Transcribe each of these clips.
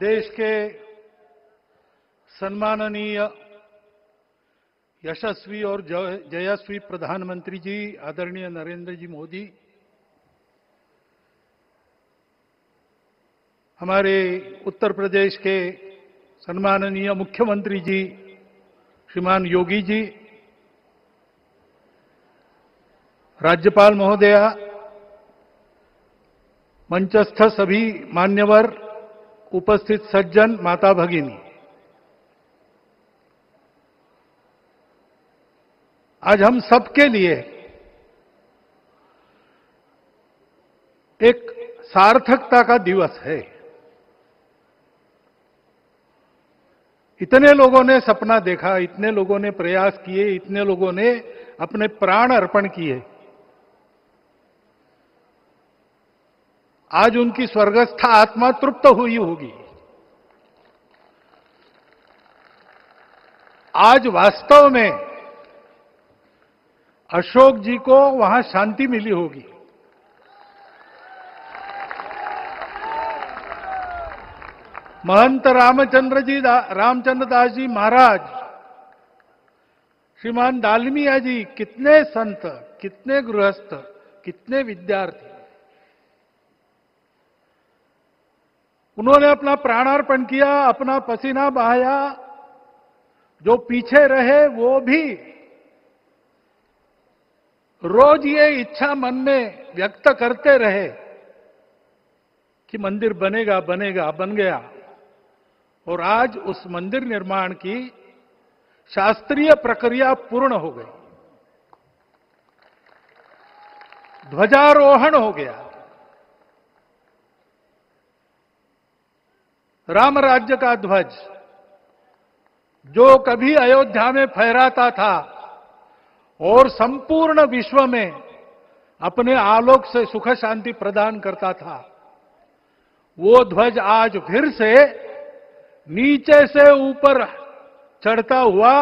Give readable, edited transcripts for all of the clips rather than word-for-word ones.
देश के सम्माननीय यशस्वी और जयस्वी प्रधानमंत्री जी आदरणीय नरेंद्र जी मोदी, हमारे उत्तर प्रदेश के सम्माननीय मुख्यमंत्री जी श्रीमान योगी जी, राज्यपाल महोदया, मंचस्थ सभी मान्यवर, उपस्थित सज्जन, माता भगिनी, आज हम सबके लिए एक सार्थकता का दिवस है। इतने लोगों ने सपना देखा, इतने लोगों ने प्रयास किए, इतने लोगों ने अपने प्राण अर्पण किए। आज उनकी स्वर्गस्थ आत्मा तृप्त हुई होगी। आज वास्तव में अशोक जी को वहां शांति मिली होगी। महंत रामचंद्र दास जी महाराज, श्रीमान दालमिया जी, कितने संत, कितने गृहस्थ, कितने विद्यार्थी, उन्होंने अपना प्राणार्पण किया, अपना पसीना बहाया। जो पीछे रहे वो भी रोज ये इच्छा मन में व्यक्त करते रहे कि मंदिर बनेगा बनेगा, बन गया। और आज उस मंदिर निर्माण की शास्त्रीय प्रक्रिया पूर्ण हो गई, ध्वजारोहण हो गया। राम राज्य का ध्वज जो कभी अयोध्या में फहराता था और संपूर्ण विश्व में अपने आलोक से सुख शांति प्रदान करता था, वो ध्वज आज फिर से नीचे से ऊपर चढ़ता हुआ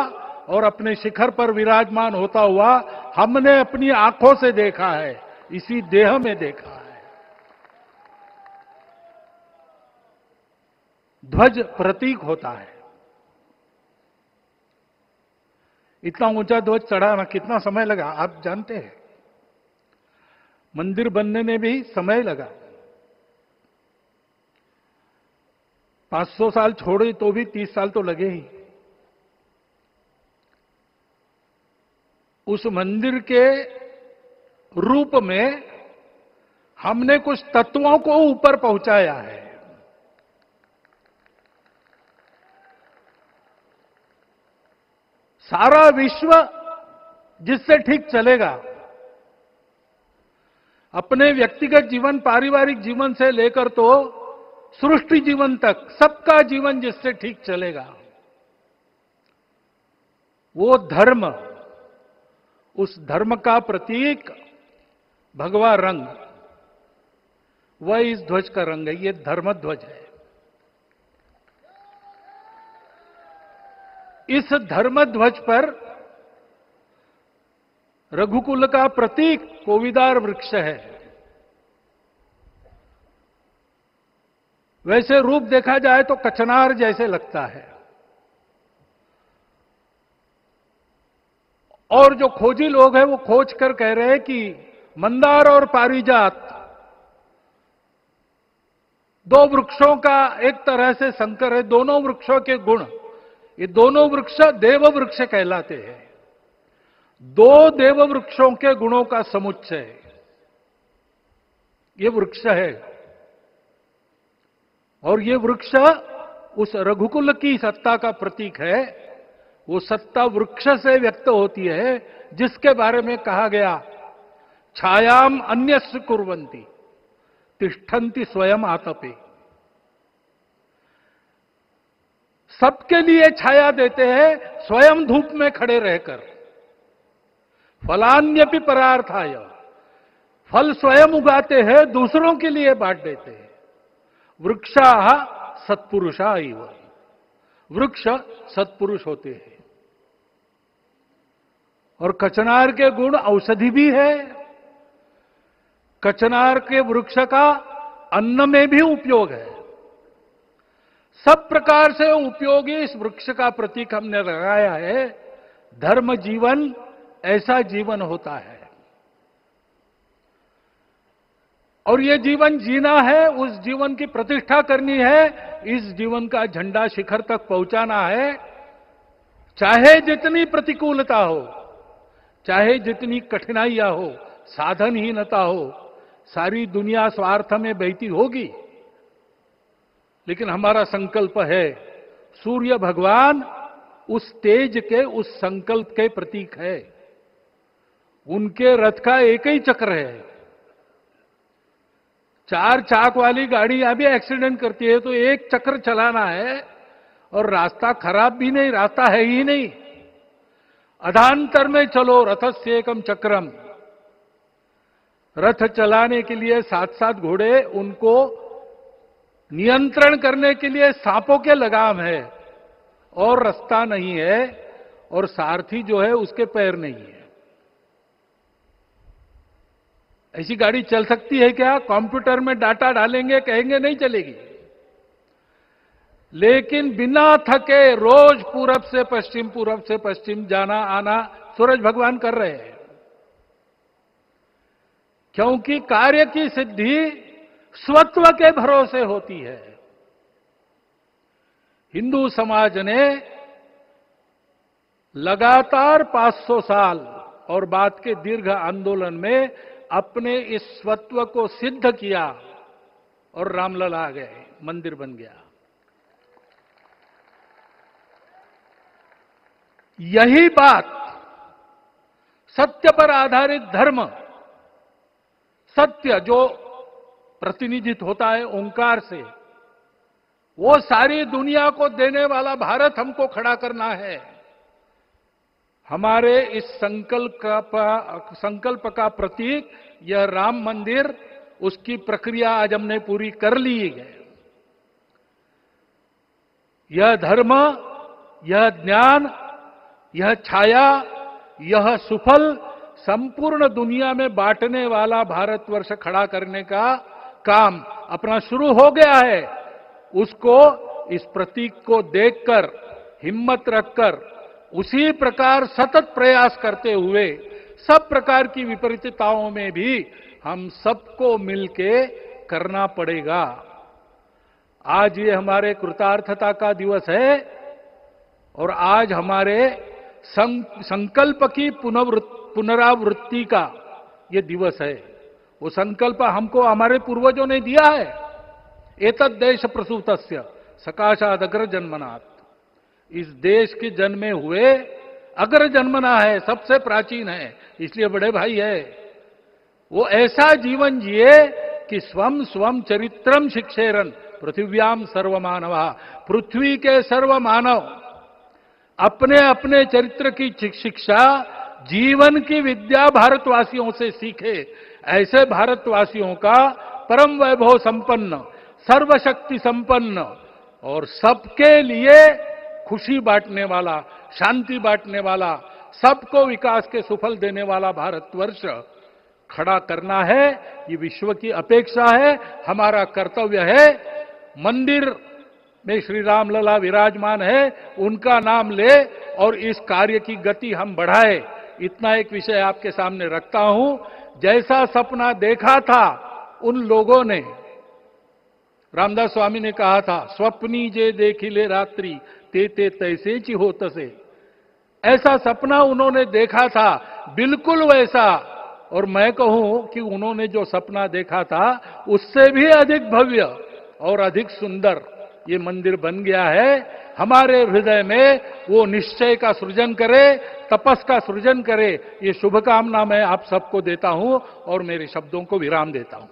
और अपने शिखर पर विराजमान होता हुआ हमने अपनी आंखों से देखा है, इसी देह में देखा है। ध्वज प्रतीक होता है। इतना ऊंचा ध्वज चढ़ाना कितना समय लगा आप जानते हैं? मंदिर बनने में भी समय लगा। 500 साल छोड़े तो भी 30 साल तो लगे ही। उस मंदिर के रूप में हमने कुछ तत्वों को ऊपर पहुंचाया है। सारा विश्व जिससे ठीक चलेगा, अपने व्यक्तिगत जीवन, पारिवारिक जीवन से लेकर तो सृष्टि जीवन तक, सबका जीवन जिससे ठीक चलेगा, वो धर्म, उस धर्म का प्रतीक भगवा रंग, वह इस ध्वज का रंग है। ये धर्म ध्वज है। इस धर्म ध्वज पर रघुकुल का प्रतीक कोविदार वृक्ष है। वैसे रूप देखा जाए तो कचनार जैसे लगता है। और जो खोजी लोग हैं वो खोज कर कह रहे हैं कि मंदार और पारिजात दो वृक्षों का एक तरह से संकर है। दोनों वृक्षों के गुण, ये दोनों वृक्ष देव वृक्ष कहलाते हैं। दो देव वृक्षों के गुणों का समुच्चय ये वृक्ष है। और ये वृक्ष उस रघुकुल की सत्ता का प्रतीक है। वो सत्ता वृक्ष से व्यक्त होती है, जिसके बारे में कहा गया, छायाम अन्यस्य कुर्वन्ति तिष्ठन्ति स्वयं आतपे। सबके लिए छाया देते हैं, स्वयं धूप में खड़े रहकर। फलान्यपि परार्थाय, फल स्वयं उगाते हैं, दूसरों के लिए बांट देते हैं। वृक्षाः सत्पुरुषा इव, वृक्ष सत्पुरुष होते हैं। और कचनार के गुण औषधि भी है। कचनार के वृक्ष का अन्न में भी उपयोग है। सब प्रकार से उपयोगी इस वृक्ष का प्रतीक हमने लगाया है। धर्म जीवन ऐसा जीवन होता है, और ये जीवन जीना है, उस जीवन की प्रतिष्ठा करनी है, इस जीवन का झंडा शिखर तक पहुंचाना है। चाहे जितनी प्रतिकूलता हो, चाहे जितनी कठिनाइयां हो, साधनहीनता हो, सारी दुनिया स्वार्थ में बहती होगी, लेकिन हमारा संकल्प है। सूर्य भगवान उस तेज के, उस संकल्प के प्रतीक है। उनके रथ का एक ही चक्र है। 4 चाक वाली गाड़ियां भी एक्सीडेंट करती है तो एक चक्र चलाना है, और रास्ता खराब भी नहीं, रास्ता है ही नहीं। अधांतर में चलो रथस्य एकम चक्रम। रथ चलाने के लिए 7-7 घोड़े, उनको नियंत्रण करने के लिए सांपों के लगाम है, और रास्ता नहीं है, और सारथी जो है उसके पैर नहीं है। ऐसी गाड़ी चल सकती है क्या? कंप्यूटर में डाटा डालेंगे, कहेंगे नहीं चलेगी। लेकिन बिना थके रोज पूरब से पश्चिम, पूरब से पश्चिम जाना आना सूरज भगवान कर रहे हैं, क्योंकि कार्य की सिद्धि स्वत्व के भरोसे होती है। हिंदू समाज ने लगातार 500 साल और बाद के दीर्घ आंदोलन में अपने इस स्वत्व को सिद्ध किया, और रामलला आ गए, मंदिर बन गया। यही बात सत्य पर आधारित धर्म, सत्य जो प्रतिनिधित्व होता है ओंकार से, वो सारी दुनिया को देने वाला भारत हमको खड़ा करना है। हमारे इस संकल्प का प्रतीक यह राम मंदिर, उसकी प्रक्रिया आज हमने पूरी कर ली है। यह धर्म, यह ज्ञान, यह छाया, यह सुफल संपूर्ण दुनिया में बांटने वाला भारतवर्ष खड़ा करने का काम अपना शुरू हो गया है। उसको, इस प्रतीक को देखकर, हिम्मत रखकर, उसी प्रकार सतत प्रयास करते हुए, सब प्रकार की विपरीतताओं में भी हम सबको मिलके करना पड़ेगा। आज ये हमारे कृतार्थता का दिवस है, और आज हमारे संकल्प की पुनरावृत्ति का ये दिवस है। वो संकल्प हमको हमारे पूर्वजों ने दिया है। एतद् देश प्रसूतस्य सकाशाद अग्र जन्मनात्। इस देश के जन्मे हुए अग्र जन्मना है, सबसे प्राचीन है, इसलिए बड़े भाई है। वो ऐसा जीवन जिए कि स्वम स्वम चरित्रम शिक्षेरन पृथिव्याम सर्वमानवा। पृथ्वी के सर्व मानव अपने अपने चरित्र की शिक्षा, जीवन की विद्या भारतवासियों से सीखे। ऐसे भारतवासियों का परम वैभव संपन्न, सर्वशक्ति संपन्न और सबके लिए खुशी बांटने वाला, शांति बांटने वाला, सबको विकास के सुफल देने वाला भारतवर्ष खड़ा करना है। ये विश्व की अपेक्षा है, हमारा कर्तव्य है। मंदिर में श्री रामलला विराजमान है, उनका नाम ले और इस कार्य की गति हम बढ़ाए। इतना एक विषय आपके सामने रखता हूं। जैसा सपना देखा था उन लोगों ने, रामदास स्वामी ने कहा था, स्वप्नी जे देखिले रात्रि ते ते तैसे ची हो तसे। ऐसा सपना उन्होंने देखा था, बिल्कुल वैसा। और मैं कहूं कि उन्होंने जो सपना देखा था उससे भी अधिक भव्य और अधिक सुंदर ये मंदिर बन गया है। हमारे हृदय में वो निश्चय का सृजन करे, तपस का सृजन करे। ये शुभकामना मैं आप सबको देता हूं और मेरे शब्दों को विराम देता हूं।